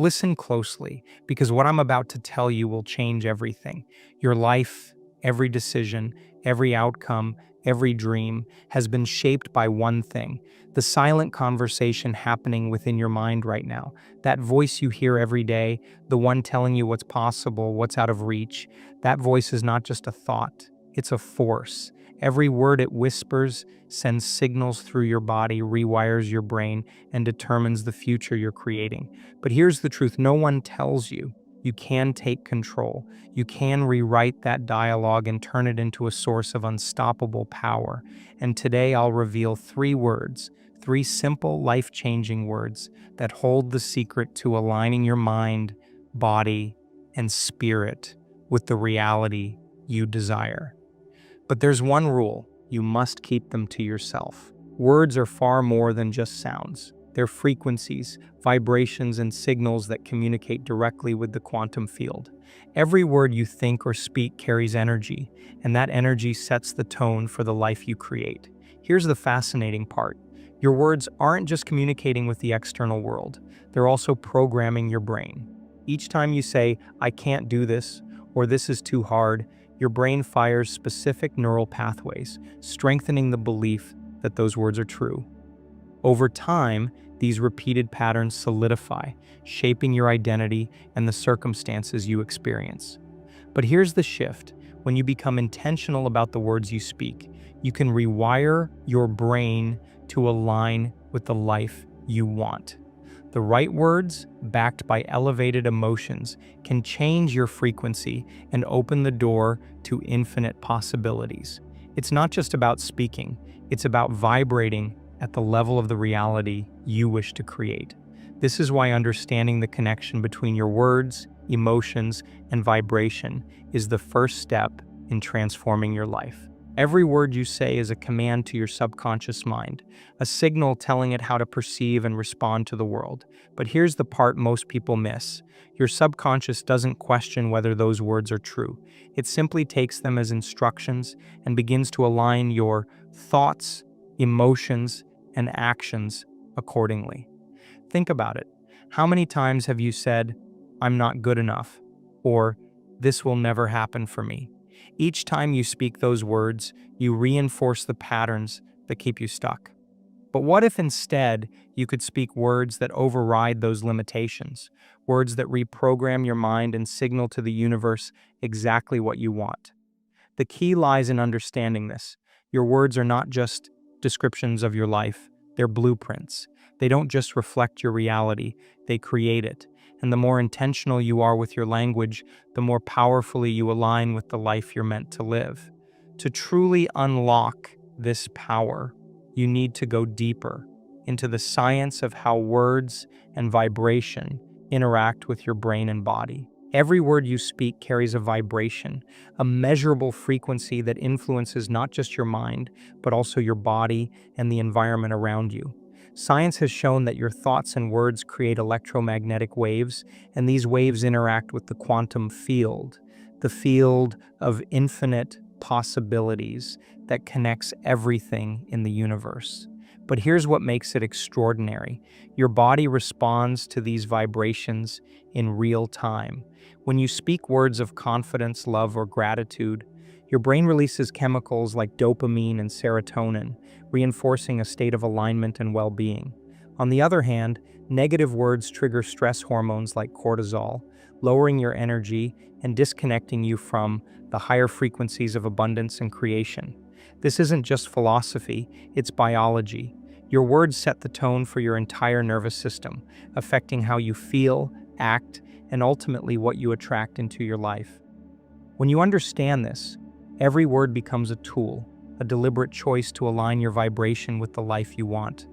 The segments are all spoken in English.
Listen closely, because what I'm about to tell you will change everything. Your life, every decision, every outcome, every dream has been shaped by one thing: the silent conversation happening within your mind right now. That voice you hear every day, the one telling you what's possible, what's out of reach. That voice is not just a thought, it's a force. Every word it whispers sends signals through your body, rewires your brain, and determines the future you're creating. But here's the truth: no one tells you. You can take control. You can rewrite that dialogue and turn it into a source of unstoppable power. And today I'll reveal three words, three simple, life-changing words that hold the secret to aligning your mind, body, and spirit with the reality you desire. But there's one rule: you must keep them to yourself. Words are far more than just sounds. They're frequencies, vibrations, and signals that communicate directly with the quantum field. Every word you think or speak carries energy, and that energy sets the tone for the life you create. Here's the fascinating part: your words aren't just communicating with the external world, they're also programming your brain. Each time you say, "I can't do this," or "this is too hard," your brain fires specific neural pathways, strengthening the belief that those words are true. Over time, these repeated patterns solidify, shaping your identity and the circumstances you experience. But here's the shift: when you become intentional about the words you speak, you can rewire your brain to align with the life you want. The right words, backed by elevated emotions, can change your frequency and open the door to infinite possibilities. It's not just about speaking, it's about vibrating at the level of the reality you wish to create. This is why understanding the connection between your words, emotions, and vibration is the first step in transforming your life. Every word you say is a command to your subconscious mind, a signal telling it how to perceive and respond to the world. But here's the part most people miss: your subconscious doesn't question whether those words are true. It simply takes them as instructions and begins to align your thoughts, emotions, and actions accordingly. Think about it. How many times have you said, "I'm not good enough," or "this will never happen for me"? Each time you speak those words, you reinforce the patterns that keep you stuck. But what if instead you could speak words that override those limitations, words that reprogram your mind and signal to the universe exactly what you want? The key lies in understanding this. Your words are not just descriptions of your life, they're blueprints. They don't just reflect your reality, they create it. And the more intentional you are with your language, the more powerfully you align with the life you're meant to live. To truly unlock this power, you need to go deeper into the science of how words and vibration interact with your brain and body. Every word you speak carries a vibration, a measurable frequency that influences not just your mind, but also your body and the environment around you. Science has shown that your thoughts and words create electromagnetic waves, and these waves interact with the quantum field, the field of infinite possibilities that connects everything in the universe. But here's what makes it extraordinary: your body responds to these vibrations in real time. When you speak words of confidence, love, or gratitude, your brain releases chemicals like dopamine and serotonin, reinforcing a state of alignment and well-being. On the other hand, negative words trigger stress hormones like cortisol, lowering your energy and disconnecting you from the higher frequencies of abundance and creation. This isn't just philosophy, it's biology. Your words set the tone for your entire nervous system, affecting how you feel, act, and ultimately what you attract into your life. When you understand this, every word becomes a tool, a deliberate choice to align your vibration with the life you want.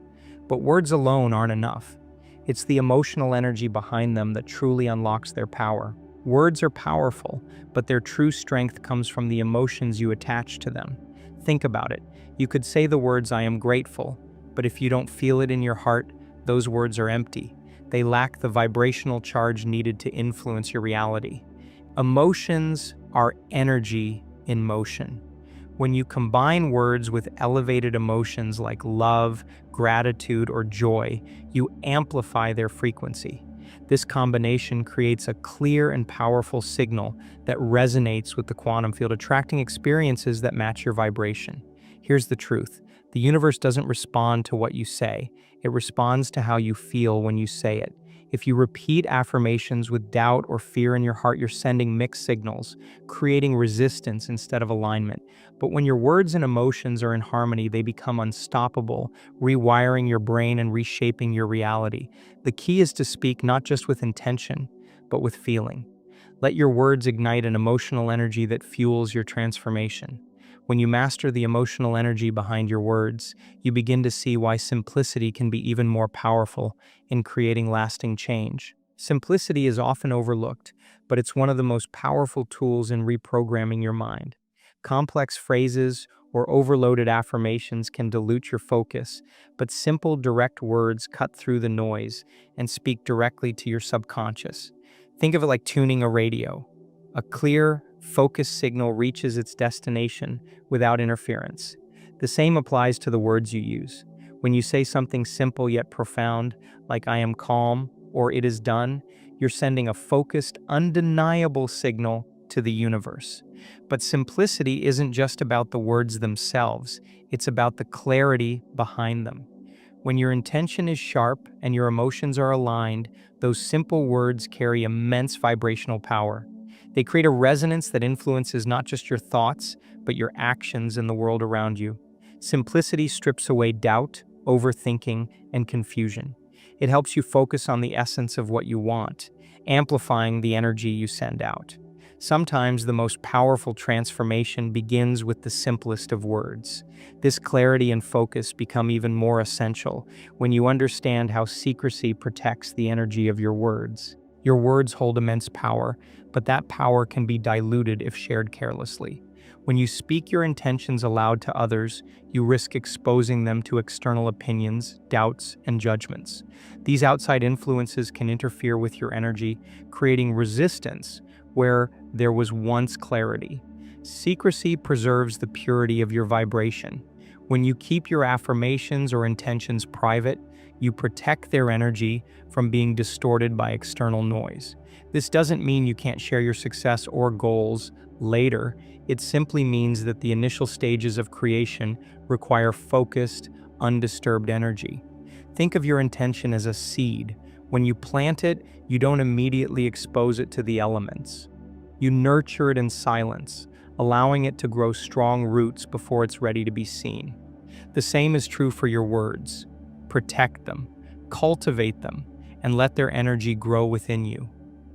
But words alone aren't enough. It's the emotional energy behind them that truly unlocks their power. Words are powerful, but their true strength comes from the emotions you attach to them. Think about it. You could say the words, "I am grateful," but if you don't feel it in your heart, those words are empty. They lack the vibrational charge needed to influence your reality. Emotions are energy in motion. When you combine words with elevated emotions like love, gratitude, or joy, you amplify their frequency. This combination creates a clear and powerful signal that resonates with the quantum field, attracting experiences that match your vibration. Here's the truth. The universe doesn't respond to what you say. It responds to how you feel when you say it. If you repeat affirmations with doubt or fear in your heart, you're sending mixed signals, creating resistance instead of alignment. But when your words and emotions are in harmony, they become unstoppable, rewiring your brain and reshaping your reality. The key is to speak not just with intention, but with feeling. Let your words ignite an emotional energy that fuels your transformation. When you master the emotional energy behind your words, you begin to see why simplicity can be even more powerful in creating lasting change. Simplicity is often overlooked, but it's one of the most powerful tools in reprogramming your mind. Complex phrases or overloaded affirmations can dilute your focus, but simple, direct words cut through the noise and speak directly to your subconscious. Think of it like tuning a radio. A clear, focused signal reaches its destination without interference. The same applies to the words you use. When you say something simple yet profound, like "I am calm" or "it is done," you're sending a focused, undeniable signal to the universe. But simplicity isn't just about the words themselves, it's about the clarity behind them. When your intention is sharp and your emotions are aligned, those simple words carry immense vibrational power. They create a resonance that influences not just your thoughts, but your actions in the world around you. Simplicity strips away doubt, overthinking, and confusion. It helps you focus on the essence of what you want, amplifying the energy you send out. Sometimes the most powerful transformation begins with the simplest of words. This clarity and focus become even more essential when you understand how secrecy protects the energy of your words. Your words hold immense power, but that power can be diluted if shared carelessly. When you speak your intentions aloud to others, you risk exposing them to external opinions, doubts, and judgments. These outside influences can interfere with your energy, creating resistance where there was once clarity. Secrecy preserves the purity of your vibration. When you keep your affirmations or intentions private, you protect their energy from being distorted by external noise. This doesn't mean you can't share your success or goals later. It simply means that the initial stages of creation require focused, undisturbed energy. Think of your intention as a seed. When you plant it, you don't immediately expose it to the elements. You nurture it in silence, allowing it to grow strong roots before it's ready to be seen. The same is true for your words. Protect them, cultivate them, and let their energy grow within you.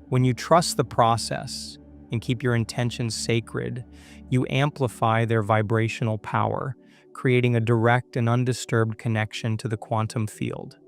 When you trust the process and keep your intentions sacred, you amplify their vibrational power, creating a direct and undisturbed connection to the quantum field.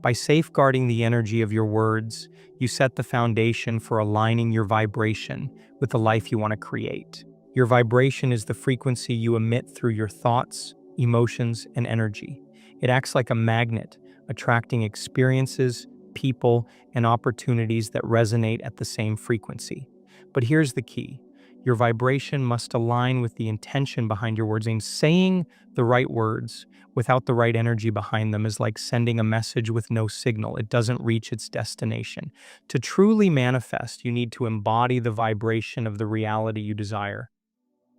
By safeguarding the energy of your words, you set the foundation for aligning your vibration with the life you want to create. Your vibration is the frequency you emit through your thoughts, emotions, and energy. It acts like a magnet, attracting experiences, people, and opportunities that resonate at the same frequency. But here's the key. Your vibration must align with the intention behind your words. And saying the right words without the right energy behind them is like sending a message with no signal. It doesn't reach its destination. To truly manifest, you need to embody the vibration of the reality you desire.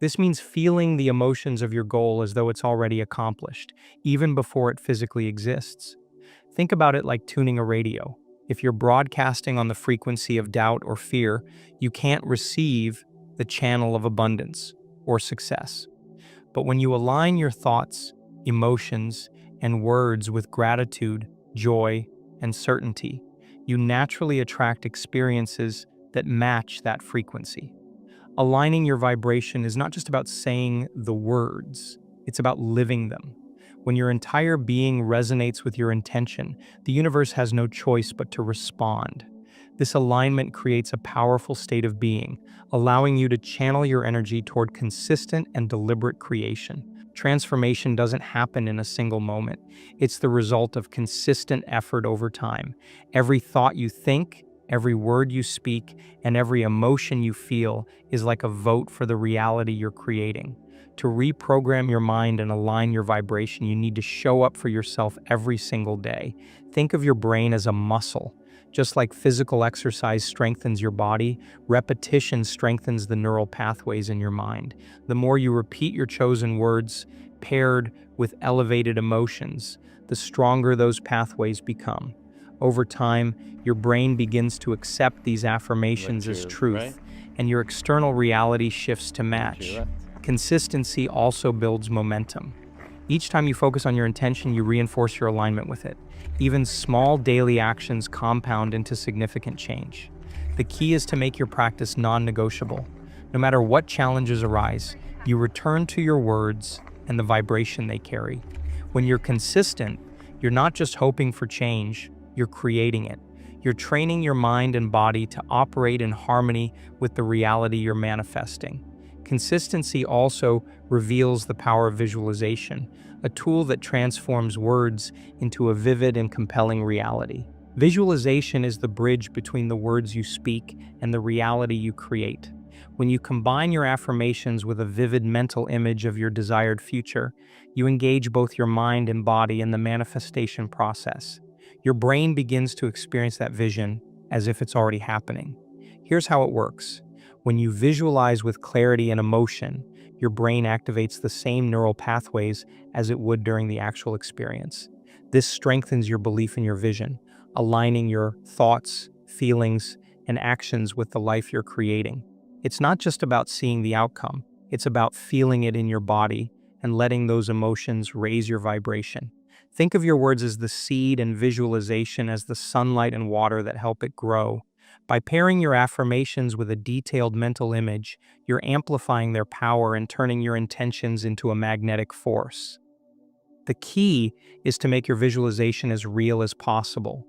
This means feeling the emotions of your goal as though it's already accomplished, even before it physically exists. Think about it like tuning a radio. If you're broadcasting on the frequency of doubt or fear, you can't receive the channel of abundance or success. But when you align your thoughts, emotions, and words with gratitude, joy, and certainty, you naturally attract experiences that match that frequency. Aligning your vibration is not just about saying the words, it's about living them. When your entire being resonates with your intention, the universe has no choice but to respond. This alignment creates a powerful state of being, allowing you to channel your energy toward consistent and deliberate creation. Transformation doesn't happen in a single moment. It's the result of consistent effort over time. Every thought you think, every word you speak, and every emotion you feel is like a vote for the reality you're creating. To reprogram your mind and align your vibration, you need to show up for yourself every single day. Think of your brain as a muscle. Just like physical exercise strengthens your body, repetition strengthens the neural pathways in your mind. The more you repeat your chosen words, paired with elevated emotions, the stronger those pathways become. Over time, your brain begins to accept these affirmations as truth, and your external reality shifts to match. Consistency also builds momentum. Each time you focus on your intention, you reinforce your alignment with it. Even small daily actions compound into significant change. The key is to make your practice non-negotiable. No matter what challenges arise, you return to your words and the vibration they carry. When you're consistent, you're not just hoping for change, you're creating it. You're training your mind and body to operate in harmony with the reality you're manifesting. Consistency also reveals the power of visualization, a tool that transforms words into a vivid and compelling reality. Visualization is the bridge between the words you speak and the reality you create. When you combine your affirmations with a vivid mental image of your desired future, you engage both your mind and body in the manifestation process. Your brain begins to experience that vision as if it's already happening. Here's how it works. When you visualize with clarity and emotion, your brain activates the same neural pathways as it would during the actual experience. This strengthens your belief in your vision, aligning your thoughts, feelings, and actions with the life you're creating. It's not just about seeing the outcome, it's about feeling it in your body and letting those emotions raise your vibration. Think of your words as the seed and visualization as the sunlight and water that help it grow. By pairing your affirmations with a detailed mental image, you're amplifying their power and turning your intentions into a magnetic force. The key is to make your visualization as real as possible.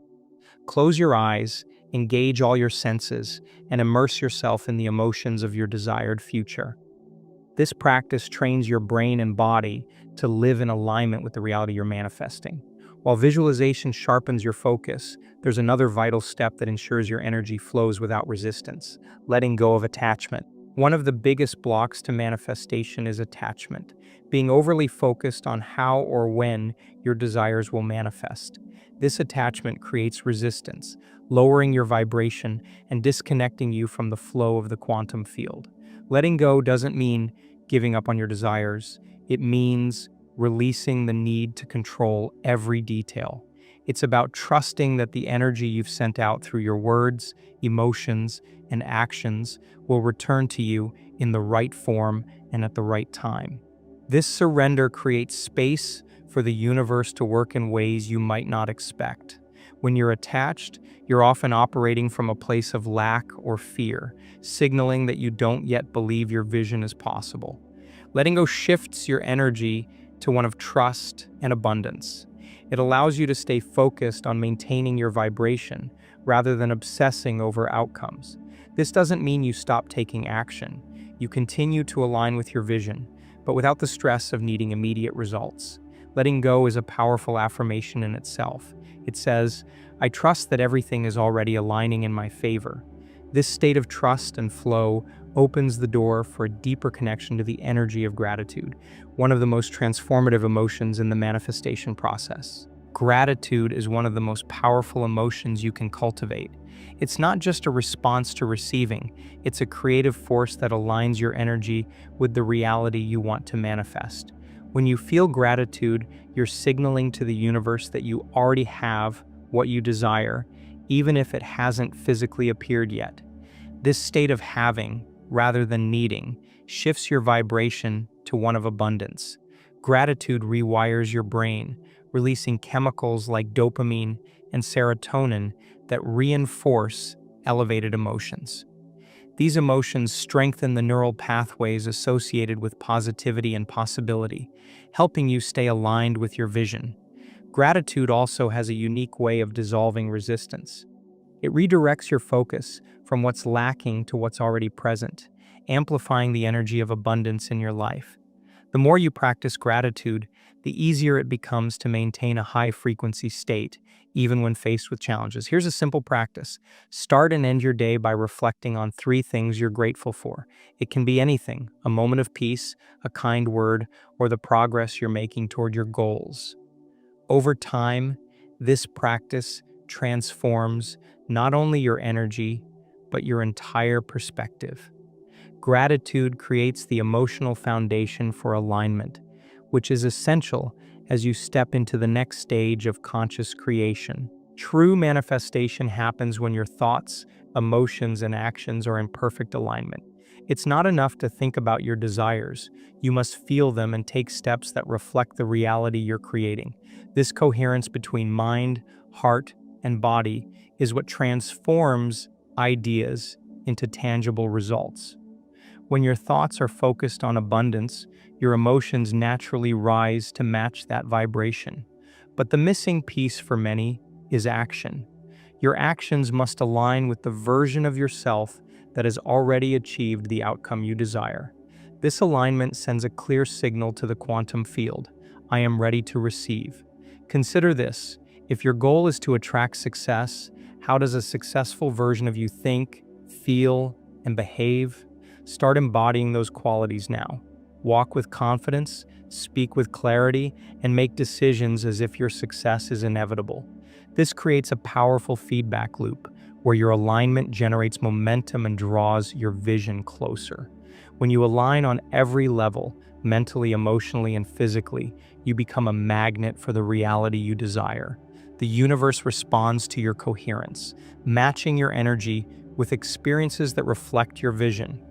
Close your eyes, engage all your senses, and immerse yourself in the emotions of your desired future. This practice trains your brain and body to live in alignment with the reality you're manifesting. While visualization sharpens your focus, there's another vital step that ensures your energy flows without resistance: letting go of attachment. One of the biggest blocks to manifestation is attachment, being overly focused on how or when your desires will manifest. This attachment creates resistance, lowering your vibration and disconnecting you from the flow of the quantum field. Letting go doesn't mean giving up on your desires. It means releasing the need to control every detail. It's about trusting that the energy you've sent out through your words, emotions, and actions will return to you in the right form and at the right time. This surrender creates space for the universe to work in ways you might not expect. When you're attached, you're often operating from a place of lack or fear, signaling that you don't yet believe your vision is possible. Letting go shifts your energy to one of trust and abundance. It allows you to stay focused on maintaining your vibration rather than obsessing over outcomes. This doesn't mean you stop taking action. You continue to align with your vision, but without the stress of needing immediate results. Letting go is a powerful affirmation in itself. It says, "I trust that everything is already aligning in my favor." This state of trust and flow opens the door for a deeper connection to the energy of gratitude, one of the most transformative emotions in the manifestation process. Gratitude is one of the most powerful emotions you can cultivate. It's not just a response to receiving, it's a creative force that aligns your energy with the reality you want to manifest. When you feel gratitude, you're signaling to the universe that you already have what you desire, even if it hasn't physically appeared yet. This state of having, rather than needing, shifts your vibration to one of abundance. Gratitude rewires your brain, releasing chemicals like dopamine and serotonin that reinforce elevated emotions. These emotions strengthen the neural pathways associated with positivity and possibility, helping you stay aligned with your vision. Gratitude also has a unique way of dissolving resistance. It redirects your focus from what's lacking to what's already present, amplifying the energy of abundance in your life. The more you practice gratitude, the easier it becomes to maintain a high-frequency state, even when faced with challenges. Here's a simple practice. Start and end your day by reflecting on 3 things you're grateful for. It can be anything: a moment of peace, a kind word, or the progress you're making toward your goals. Over time, this practice transforms not only your energy, but your entire perspective. Gratitude creates the emotional foundation for alignment, which is essential as you step into the next stage of conscious creation. True manifestation happens when your thoughts, emotions, and actions are in perfect alignment. It's not enough to think about your desires. You must feel them and take steps that reflect the reality you're creating. This coherence between mind, heart, and body is what transforms ideas into tangible results. When your thoughts are focused on abundance, your emotions naturally rise to match that vibration. But the missing piece for many is action. Your actions must align with the version of yourself that has already achieved the outcome you desire. This alignment sends a clear signal to the quantum field. I am ready to receive. Consider this. If your goal is to attract success, how does a successful version of you think, feel, and behave? Start embodying those qualities now. Walk with confidence, speak with clarity, and make decisions as if your success is inevitable. This creates a powerful feedback loop where your alignment generates momentum and draws your vision closer. When you align on every level, mentally, emotionally, and physically, you become a magnet for the reality you desire. The universe responds to your coherence, matching your energy with experiences that reflect your vision.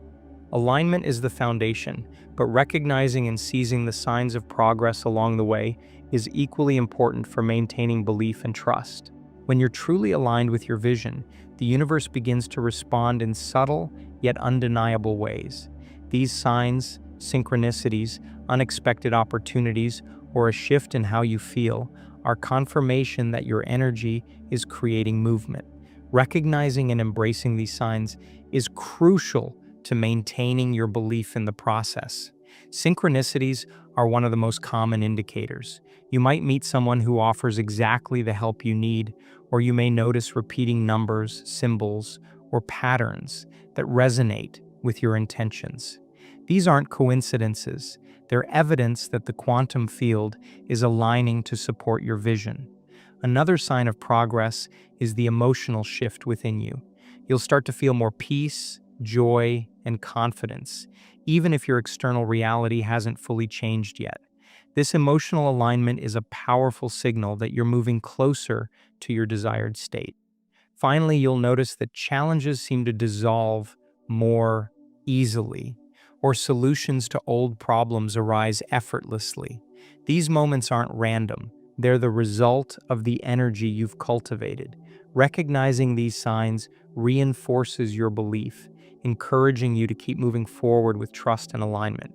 Alignment is the foundation, but recognizing and seizing the signs of progress along the way is equally important for maintaining belief and trust. When you're truly aligned with your vision, the universe begins to respond in subtle yet undeniable ways. These signs, synchronicities, unexpected opportunities, or a shift in how you feel are confirmation that your energy is creating movement. Recognizing and embracing these signs is crucial to maintaining your belief in the process. Synchronicities are one of the most common indicators. You might meet someone who offers exactly the help you need, or you may notice repeating numbers, symbols, or patterns that resonate with your intentions. These aren't coincidences. They're evidence that the quantum field is aligning to support your vision. Another sign of progress is the emotional shift within you. You'll start to feel more peace, joy, and confidence, even if your external reality hasn't fully changed yet. This emotional alignment is a powerful signal that you're moving closer to your desired state. Finally, you'll notice that challenges seem to dissolve more easily, or solutions to old problems arise effortlessly. These moments aren't random. They're the result of the energy you've cultivated. Recognizing these signs reinforces your belief, encouraging you to keep moving forward with trust and alignment.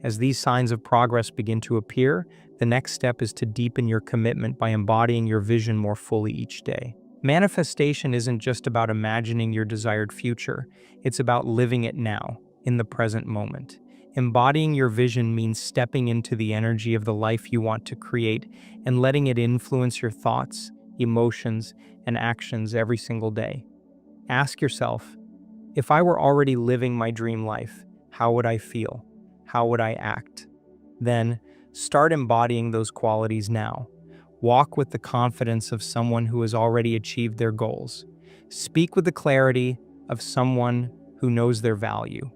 As these signs of progress begin to appear, the next step is to deepen your commitment by embodying your vision more fully each day. Manifestation isn't just about imagining your desired future, it's about living it now, in the present moment. Embodying your vision means stepping into the energy of the life you want to create and letting it influence your thoughts, emotions, and actions every single day. Ask yourself, if I were already living my dream life, how would I feel? How would I act? Then, start embodying those qualities now. Walk with the confidence of someone who has already achieved their goals. Speak with the clarity of someone who knows their value.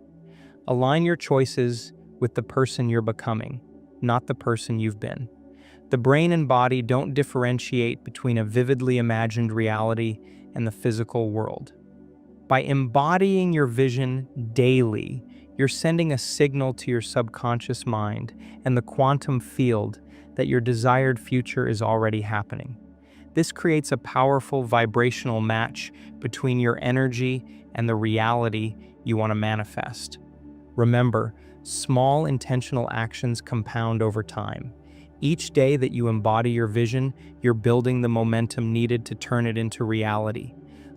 Align your choices with the person you're becoming, not the person you've been. The brain and body don't differentiate between a vividly imagined reality and the physical world. By embodying your vision daily, you're sending a signal to your subconscious mind and the quantum field that your desired future is already happening. This creates a powerful vibrational match between your energy and the reality you want to manifest. Remember, small intentional actions compound over time. Each day that you embody your vision, you're building the momentum needed to turn it into reality.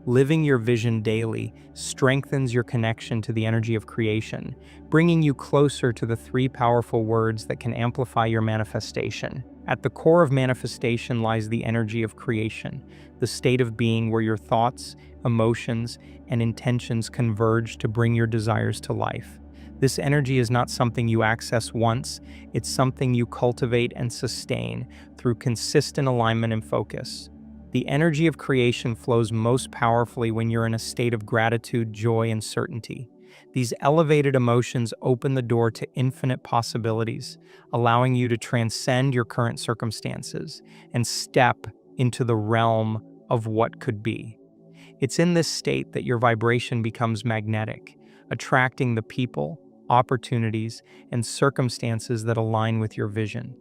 Living your vision daily strengthens your connection to the energy of creation, bringing you closer to the three powerful words that can amplify your manifestation. At the core of manifestation lies the energy of creation, the state of being where your thoughts, emotions, and intentions converge to bring your desires to life. This energy is not something you access once, it's something you cultivate and sustain through consistent alignment and focus. The energy of creation flows most powerfully when you're in a state of gratitude, joy, and certainty. These elevated emotions open the door to infinite possibilities, allowing you to transcend your current circumstances and step into the realm of what could be. It's in this state that your vibration becomes magnetic, attracting the people, opportunities, and circumstances that align with your vision.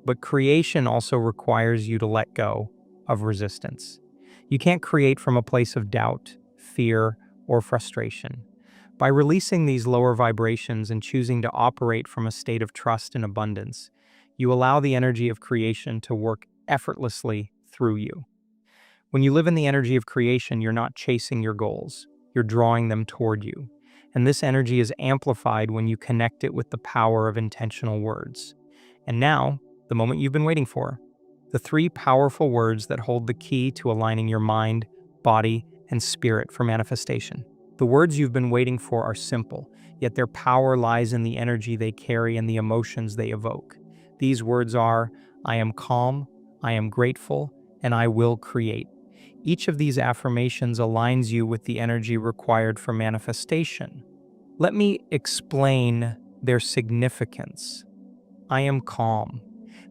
But creation also requires you to let go of resistance. You can't create from a place of doubt, fear, or frustration. By releasing these lower vibrations and choosing to operate from a state of trust and abundance, you allow the energy of creation to work effortlessly through you. When you live in the energy of creation, you're not chasing your goals, you're drawing them toward you. And this energy is amplified when you connect it with the power of intentional words. And now, the moment you've been waiting for, the three powerful words that hold the key to aligning your mind, body, and spirit for manifestation. The words you've been waiting for are simple, yet their power lies in the energy they carry and the emotions they evoke. These words are, I am calm, I am grateful, and I will create. Each of these affirmations aligns you with the energy required for manifestation. Let me explain their significance. I am calm.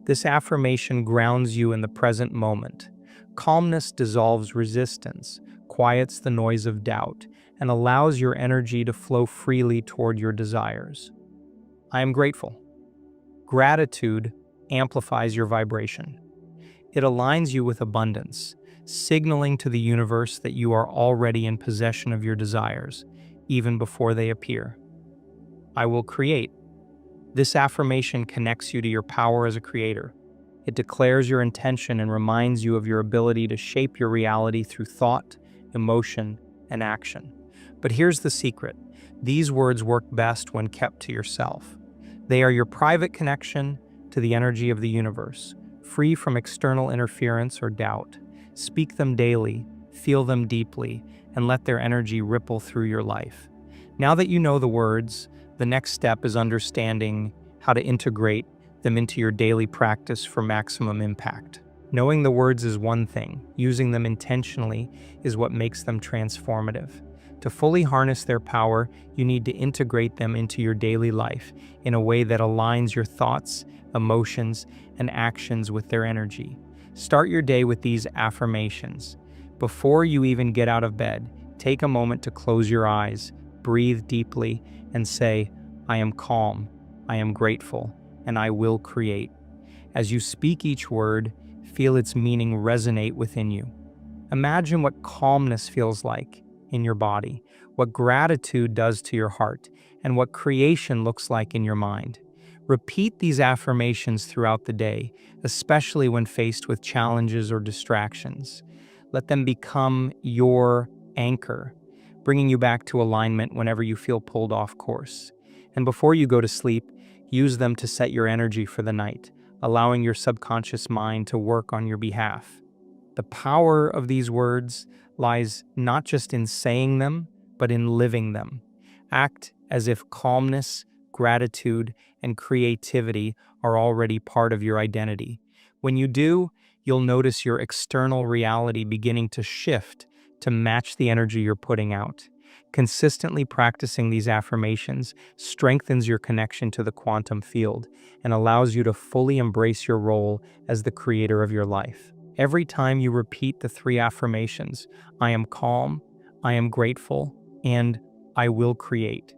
This affirmation grounds you in the present moment. Calmness dissolves resistance, quiets the noise of doubt, and allows your energy to flow freely toward your desires. I am grateful. Gratitude amplifies your vibration. It aligns you with abundance, signaling to the universe that you are already in possession of your desires, even before they appear. I will create. This affirmation connects you to your power as a creator. It declares your intention and reminds you of your ability to shape your reality through thought, emotion, and action. But here's the secret. These words work best when kept to yourself. They are your private connection to the energy of the universe, free from external interference or doubt. Speak them daily, feel them deeply, and let their energy ripple through your life. Now that you know the words, the next step is understanding how to integrate them into your daily practice for maximum impact. Knowing the words is one thing, using them intentionally is what makes them transformative. To fully harness their power, you need to integrate them into your daily life in a way that aligns your thoughts, emotions, and actions with their energy. Start your day with these affirmations. Before you even get out of bed, take a moment to close your eyes, breathe deeply, and say, I am calm, I am grateful, and I will create. As you speak each word, feel its meaning resonate within you. Imagine what calmness feels like in your body, what gratitude does to your heart, and what creation looks like in your mind. Repeat these affirmations throughout the day, especially when faced with challenges or distractions. Let them become your anchor, bringing you back to alignment whenever you feel pulled off course. And before you go to sleep, use them to set your energy for the night, allowing your subconscious mind to work on your behalf. The power of these words lies not just in saying them, but in living them. Act as if calmness, gratitude, and creativity are already part of your identity. When you do, you'll notice your external reality beginning to shift to match the energy you're putting out. Consistently practicing these affirmations strengthens your connection to the quantum field and allows you to fully embrace your role as the creator of your life. Every time you repeat the three affirmations, I am calm, I am grateful, and I will create,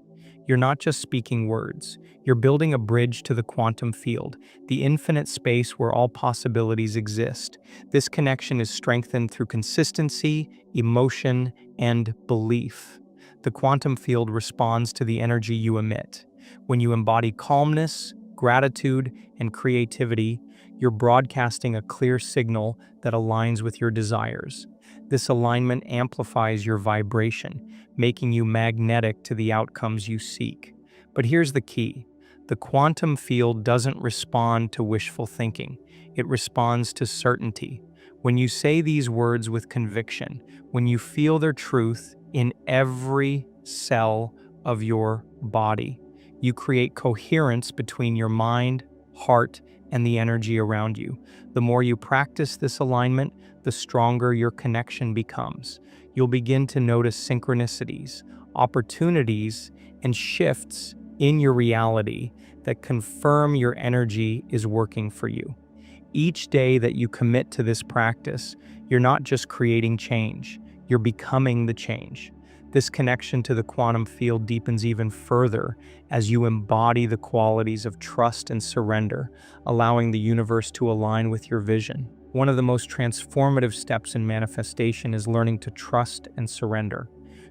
you're not just speaking words, you're building a bridge to the quantum field, the infinite space where all possibilities exist. This connection is strengthened through consistency, emotion, and belief. The quantum field responds to the energy you emit. When you embody calmness, gratitude, and creativity, you're broadcasting a clear signal that aligns with your desires. This alignment amplifies your vibration, making you magnetic to the outcomes you seek. But here's the key. The quantum field doesn't respond to wishful thinking. It responds to certainty. When you say these words with conviction, when you feel their truth in every cell of your body, you create coherence between your mind, heart, and the energy around you. The more you practice this alignment, the stronger your connection becomes. You'll begin to notice synchronicities, opportunities, and shifts in your reality that confirm your energy is working for you. Each day that you commit to this practice, you're not just creating change, you're becoming the change. This connection to the quantum field deepens even further as you embody the qualities of trust and surrender, allowing the universe to align with your vision. One of the most transformative steps in manifestation is learning to trust and surrender.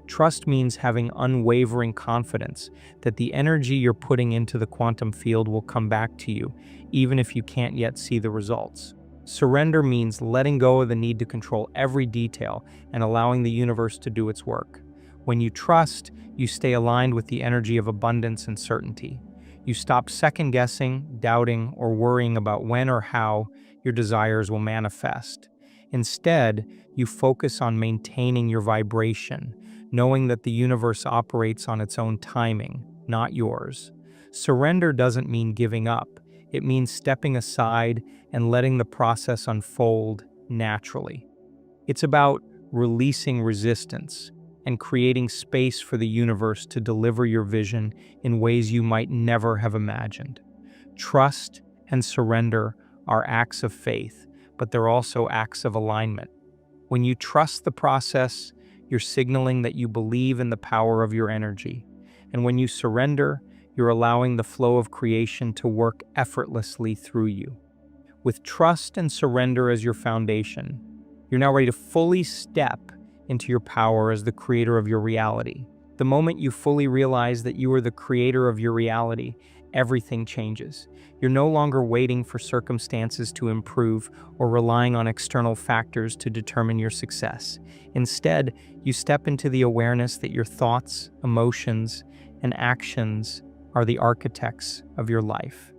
Trust means having unwavering confidence that the energy you're putting into the quantum field will come back to you, even if you can't yet see the results. Surrender means letting go of the need to control every detail and allowing the universe to do its work. When you trust, you stay aligned with the energy of abundance and certainty. You stop second-guessing, doubting, or worrying about when or how your desires will manifest. Instead, you focus on maintaining your vibration, knowing that the universe operates on its own timing, not yours. Surrender doesn't mean giving up. It means stepping aside and letting the process unfold naturally. It's about releasing resistance and creating space for the universe to deliver your vision in ways you might never have imagined. Trust and surrender are acts of faith, but they're also acts of alignment. When you trust the process, you're signaling that you believe in the power of your energy. And when you surrender, you're allowing the flow of creation to work effortlessly through you. With trust and surrender as your foundation, you're now ready to fully step into your power as the creator of your reality. The moment you fully realize that you are the creator of your reality, everything changes. You're no longer waiting for circumstances to improve or relying on external factors to determine your success. Instead, you step into the awareness that your thoughts, emotions, and actions are the architects of your life.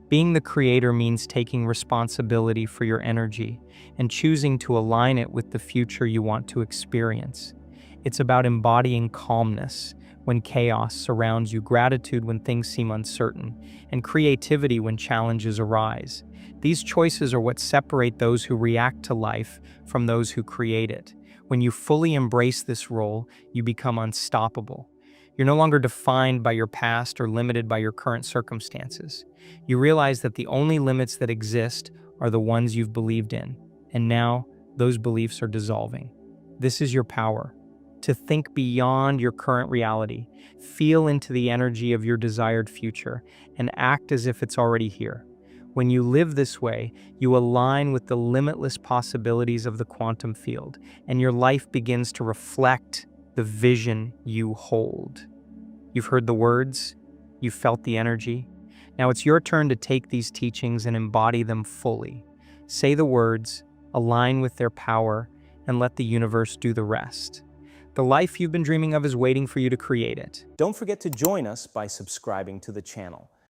Being the creator means taking responsibility for your energy and choosing to align it with the future you want to experience. It's about embodying calmness when chaos surrounds you, gratitude when things seem uncertain, and creativity when challenges arise. These choices are what separate those who react to life from those who create it. When you fully embrace this role, you become unstoppable. You're no longer defined by your past or limited by your current circumstances. You realize that the only limits that exist are the ones you've believed in, and now those beliefs are dissolving. This is your power, to think beyond your current reality, feel into the energy of your desired future, and act as if it's already here. When you live this way, you align with the limitless possibilities of the quantum field, and your life begins to reflect the vision you hold. You've heard the words, you've felt the energy. Now it's your turn to take these teachings and embody them fully. Say the words, align with their power, and let the universe do the rest. The life you've been dreaming of is waiting for you to create it. Don't forget to join us by subscribing to the channel.